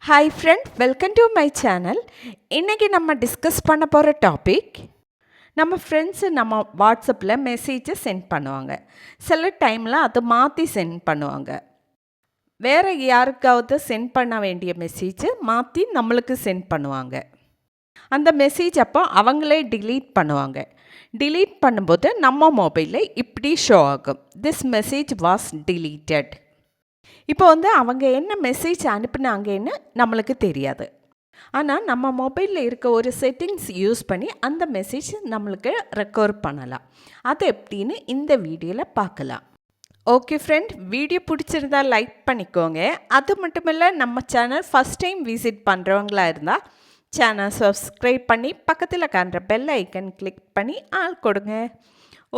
Hi friend, welcome to my channel. இன்னைக்கு நம்ம discuss பண்ண போகிற டாபிக், நம்ம ஃப்ரெண்ட்ஸு நம்ம வாட்ஸ்அப்பில் மெசேஜை சென்ட் பண்ணுவாங்க. சில டைமில் அதை மாற்றி சென்ட் பண்ணுவாங்க. வேறு யாருக்காவது சென்ட் பண்ண வேண்டிய மெசேஜை மாற்றி நம்மளுக்கு சென்ட் பண்ணுவாங்க. அந்த மெசேஜ் அப்போ அவங்களே டிலீட் பண்ணுவாங்க. டிலீட் பண்ணும்போது நம்ம மொபைலில் இப்படி ஷோ ஆகும், திஸ் மெசேஜ் வாஸ் டிலீட்டட். இப்போ அவங்க என்ன மெசேஜ் அனுப்புனாங்கன்னு நம்மளுக்கு தெரியாது. ஆனால் நம்ம மொபைலில் இருக்க ஒரு செட்டிங்ஸ் யூஸ் பண்ணி அந்த மெசேஜ் நம்மளுக்கு ரெக்கவர் பண்ணலாம். அது எப்படின்னு இந்த வீடியோவில் பார்க்கலாம். ஓகே ஃப்ரெண்ட், வீடியோ பிடிச்சிருந்தா லைக் பண்ணிக்கோங்க. அது மட்டும் இல்லை, நம்ம சேனல் ஃபஸ்ட் டைம் விசிட் பண்ணுறவங்களா இருந்தால் சேனல் சப்ஸ்கிரைப் பண்ணி பக்கத்தில் காண்ற பெல் ஐக்கன் கிளிக் பண்ணி ஆள் கொடுங்க.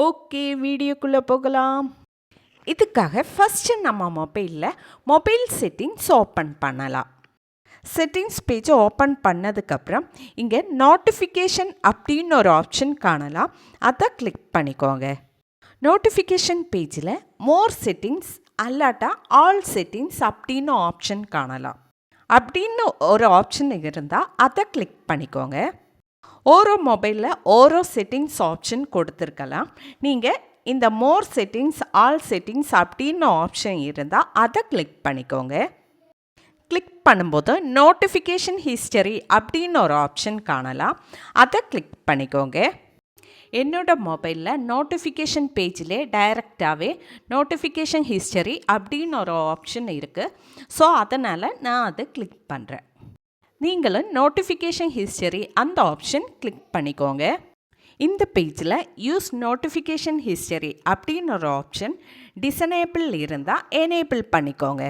ஓகே, வீடியோக்குள்ளே போகலாம். இதுக்காக ஃபஸ்ட்டு நம்ம மொபைல் செட்டிங்ஸ் ஓப்பன் பண்ணலாம். செட்டிங்ஸ் பேஜை ஓப்பன் பண்ணதுக்கப்புறம் இங்கே நோட்டிஃபிகேஷன் அப்படின்னு ஒரு ஆப்ஷன் காணலாம். அதை கிளிக் பண்ணிக்கோங்க. நோட்டிஃபிகேஷன் பேஜில் மோர் செட்டிங்ஸ் அல்லாட்டா ஆல் செட்டிங்ஸ் அப்படின்னு ஆப்ஷன் காணலாம். அப்படின்னு ஒரு ஆப்ஷன் இருந்தால் அதை கிளிக் பண்ணிக்கோங்க. ஓரோ மொபைலில் ஓரோ செட்டிங்ஸ் ஆப்ஷன் கொடுத்துருக்கலாம். நீங்கள் இந்த மோர் செட்டிங்ஸ் ஆல் செட்டிங்ஸ் அப்படின்னு ஆப்ஷன் இருந்தால் அதை கிளிக் பண்ணிக்கோங்க. கிளிக் பண்ணும்போது நோட்டிஃபிகேஷன் ஹிஸ்டரி அப்படின்னு ஒரு ஆப்ஷன் காணலாம். அதை கிளிக் பண்ணிக்கோங்க. என்னோடய மொபைலில் நோட்டிஃபிகேஷன் பேஜிலே டைரெக்டாகவே நோட்டிஃபிகேஷன் ஹிஸ்டரி அப்படின்னு ஒரு ஆப்ஷன் இருக்குது. ஸோ அதனால் நான் அதை கிளிக் பண்ணுறேன். நீங்களும் நோட்டிஃபிகேஷன் ஹிஸ்டரி அந்த ஆப்ஷன் கிளிக் பண்ணிக்கோங்க. இந்த பேஜில் யூஸ் நோட்டிஃபிகேஷன் ஹிஸ்டரி அப்படின்னு ஒரு ஆப்ஷன் டிசனேபிள் இருந்தால் எனேபிள் பண்ணிக்கோங்க.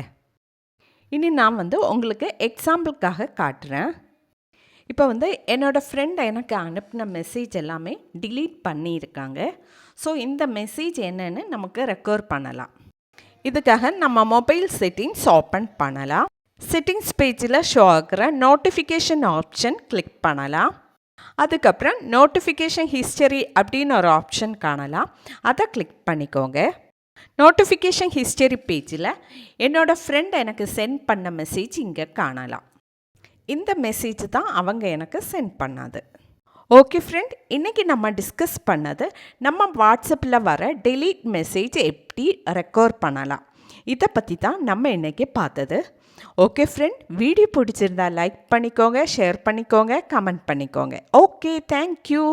இனி நான் உங்களுக்கு எக்ஸாம்பிளுக்காக காட்டுறேன். இப்போ என்னோடய ஃப்ரெண்ட் எனக்கு அனுப்பின மெசேஜ் எல்லாமே டிலீட் பண்ணியிருக்காங்க. ஸோ இந்த மெசேஜ் என்னன்னு நமக்கு ரெக்கவர் பண்ணலாம். இதுக்காக நம்ம மொபைல் செட்டிங்ஸ் ஓப்பன் பண்ணலாம். செட்டிங்ஸ் பேஜில் ஷோ ஆகிற நோட்டிஃபிகேஷன் ஆப்ஷன் கிளிக் பண்ணலாம். அதுக்கப்புறம் நோட்டிஃபிகேஷன் ஹிஸ்டரி அப்படின்னு ஒரு ஆப்ஷன் காணலாம். அதை கிளிக் பண்ணிக்கோங்க. நோட்டிஃபிகேஷன் ஹிஸ்டரி பேஜில் என்னோடய ஃப்ரெண்ட் எனக்கு சென்ட் பண்ண மெசேஜ் இங்கே காணலாம். இந்த மெசேஜ் தான் அவங்க எனக்கு சென்ட் பண்ணது. ஓகே ஃப்ரெண்ட், இன்றைக்கி நம்ம டிஸ்கஸ் பண்ணது நம்ம வாட்ஸ்அப்பில் வர டெலீட் மெசேஜ் எப்படி ரெக்கவர் பண்ணலாம், இதை பற்றி தான் நம்ம இன்றைக்கி பார்த்தது. ஓகே ஃப்ரெண்ட், வீடியோ பிடிச்சிருந்தா லைக் பண்ணிக்கோங்க, ஷேர் பண்ணிக்கோங்க, கமெண்ட் பண்ணிக்கோங்க. Okay, thank you.